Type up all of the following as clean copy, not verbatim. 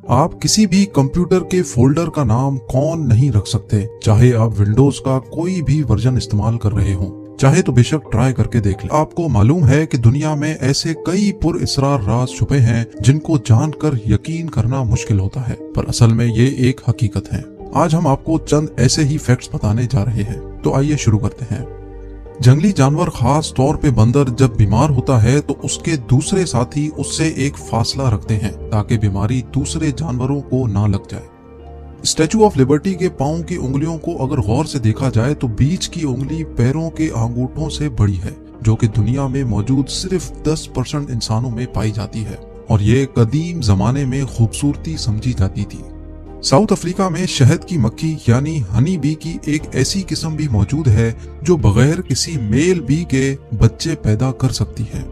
आप किसी भी कंप्यूटर के फोल्डर का नाम कौन नहीं रख सकते, चाहे आप विंडोज का कोई भी वर्जन इस्तेमाल कर रहे हो। चाहे तो बेशक ट्राई करके देख ले। आपको मालूम है कि दुनिया में ऐसे कई पुरअसरार राज छुपे हैं जिनको जानकर यकीन करना मुश्किल होता है, पर असल में ये एक हकीकत है। आज हम आपको चंद ऐसे ही फैक्ट्स बताने जा रहे हैं, तो आइए शुरू करते हैं। जंगली जानवर, खास तौर पे बंदर, जब बीमार होता है तो उसके दूसरे साथी उससे एक फासला रखते हैं ताकि बीमारी दूसरे जानवरों को ना लग जाए। स्टैचू ऑफ लिबर्टी के पांव की उंगलियों को अगर गौर से देखा जाए तो बीच की उंगली पैरों के अंगूठों से बड़ी है, जो कि दुनिया में मौजूद सिर्फ 10% इंसानों में पाई जाती है और ये कदीम जमाने में खूबसूरती समझी जाती थी। साउथ अफ्रीका में शहद की मक्खी यानी हनी बी की एक ऐसी किस्म भी मौजूद है जो बगैर किसी मेल बी के बच्चे पैदा कर सकती है।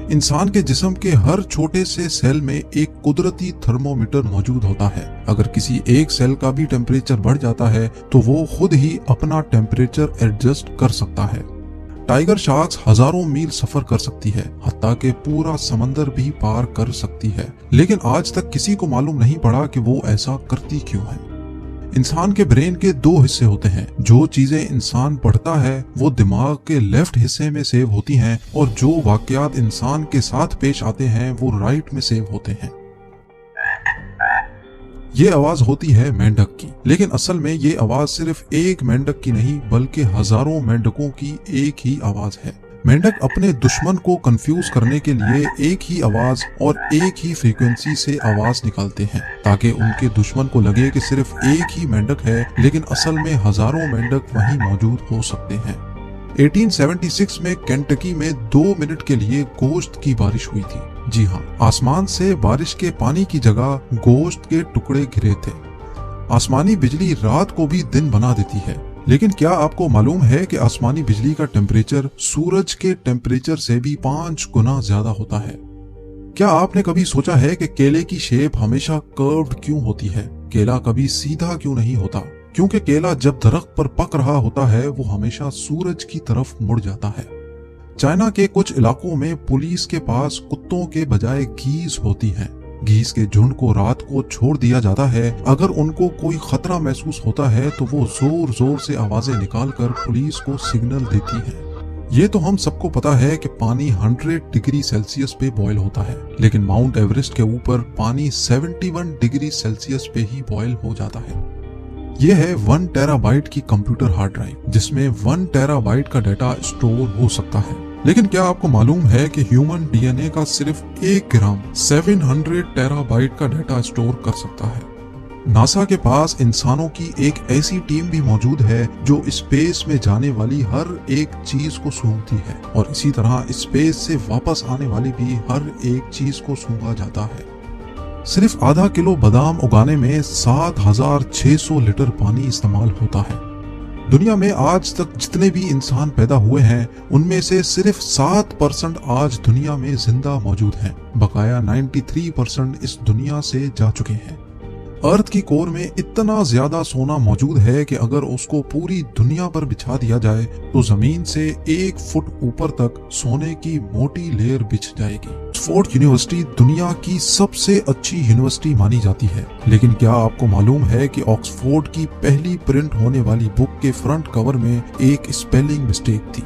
इंसान के जिस्म के हर छोटे से सेल में एक कुदरती थर्मोमीटर मौजूद होता है। अगर किसी एक सेल का भी टेम्परेचर बढ़ जाता है तो वो खुद ही अपना टेम्परेचर एडजस्ट कर सकता है। टाइगर शार्क्स हजारों मील सफर कर सकती है, हत्ता के पूरा समंदर भी पार कर सकती है, लेकिन आज तक किसी को मालूम नहीं पड़ा कि वो ऐसा करती क्यों है। इंसान के ब्रेन के 2 हिस्से होते हैं। जो चीजें इंसान पढ़ता है वो दिमाग के लेफ्ट हिस्से में सेव होती हैं और जो वाकयात इंसान के साथ पेश आते हैं वो राइट में सेव होते हैं। ये आवाज होती है मेंढक की, लेकिन असल में ये आवाज सिर्फ एक मेंढक की नहीं बल्कि हजारों मेंढकों की एक ही आवाज है। मेंढक अपने दुश्मन को कंफ्यूज करने के लिए एक ही आवाज और एक ही फ्रीक्वेंसी से आवाज निकालते हैं ताकि उनके दुश्मन को लगे कि सिर्फ एक ही मेंढक है, लेकिन असल में हजारों मेंढक वहीं मौजूद हो सकते हैं। 1876 में केंटकी में 2 मिनट के लिए गोश्त की बारिश हुई थी। जी हाँ, आसमान से बारिश के पानी की जगह गोश्त के टुकड़े गिरे थे। आसमानी बिजली रात को भी दिन बना देती है, लेकिन क्या आपको मालूम है कि आसमानी बिजली का टेम्परेचर सूरज के टेम्परेचर से भी 5 गुना ज्यादा होता है। क्या आपने कभी सोचा है कि केले की शेप हमेशा कर्व्ड क्यों होती है? केला कभी सीधा क्यों नहीं होता? क्योंकि केला जब दरख्त पर पक रहा होता है वो हमेशा सूरज की तरफ मुड़ जाता है। चाइना के कुछ इलाकों में पुलिस के पास कुत्तों के बजाय घीस होती हैं। घीस के झुंड को रात को छोड़ दिया जाता है। अगर उनको कोई खतरा महसूस होता है तो वो जोर जोर से आवाजें निकालकर पुलिस को सिग्नल देती हैं। ये तो हम सबको पता है कि पानी 100 डिग्री सेल्सियस पे बॉयल होता है, लेकिन माउंट एवरेस्ट के ऊपर पानी 71 डिग्री सेल्सियस पे ही बॉयल हो जाता है। ये है 1 टेराबाइट की कंप्यूटर हार्ड ड्राइव, जिसमें 1 टेराबाइट का डाटा स्टोर हो सकता है। लेकिन क्या आपको मालूम है कि ह्यूमन डीएनए का सिर्फ 1 ग्राम 700 टेराबाइट का डाटा स्टोर कर सकता है। नासा के पास इंसानों की एक ऐसी टीम भी मौजूद है जो स्पेस में जाने वाली हर एक चीज को सूंघती है और इसी तरह स्पेस से वापस आने वाली भी हर एक चीज को सूंघा जाता है। सिर्फ आधा किलो बादाम उगाने में 7600 लीटर पानी इस्तेमाल होता है। दुनिया में आज तक जितने भी इंसान पैदा हुए हैं उनमें से सिर्फ 7% आज दुनिया में जिंदा मौजूद हैं। बकाया 93% इस दुनिया से जा चुके हैं। अर्थ की कोर में इतना ज्यादा सोना मौजूद है कि अगर उसको पूरी दुनिया पर बिछा दिया जाए तो जमीन से 1 फुट ऊपर तक सोने की मोटी लेयर बिछ जाएगी। ऑक्सफोर्ड यूनिवर्सिटी दुनिया की सबसे अच्छी यूनिवर्सिटी मानी जाती है, लेकिन क्या आपको मालूम है कि ऑक्सफोर्ड की पहली प्रिंट होने वाली बुक के फ्रंट कवर में एक स्पेलिंग मिस्टेक थी।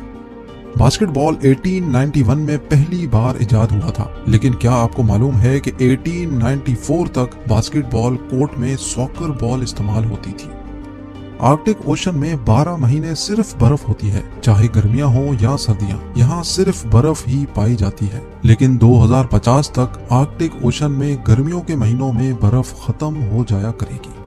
बास्केटबॉल 1891 में पहली बार इजाद हुआ था, लेकिन क्या आपको मालूम है कि 1894 तक बास्केटबॉल कोर्ट में सॉकर बॉल इस्तेमाल होती थी। आर्कटिक ओशन में 12 महीने सिर्फ बर्फ होती है, चाहे गर्मियां हो या सर्दियां, यहाँ सिर्फ बर्फ ही पाई जाती है। लेकिन 2050 तक आर्कटिक ओशन में गर्मियों के महीनों में बर्फ खत्म हो जाया करेगी।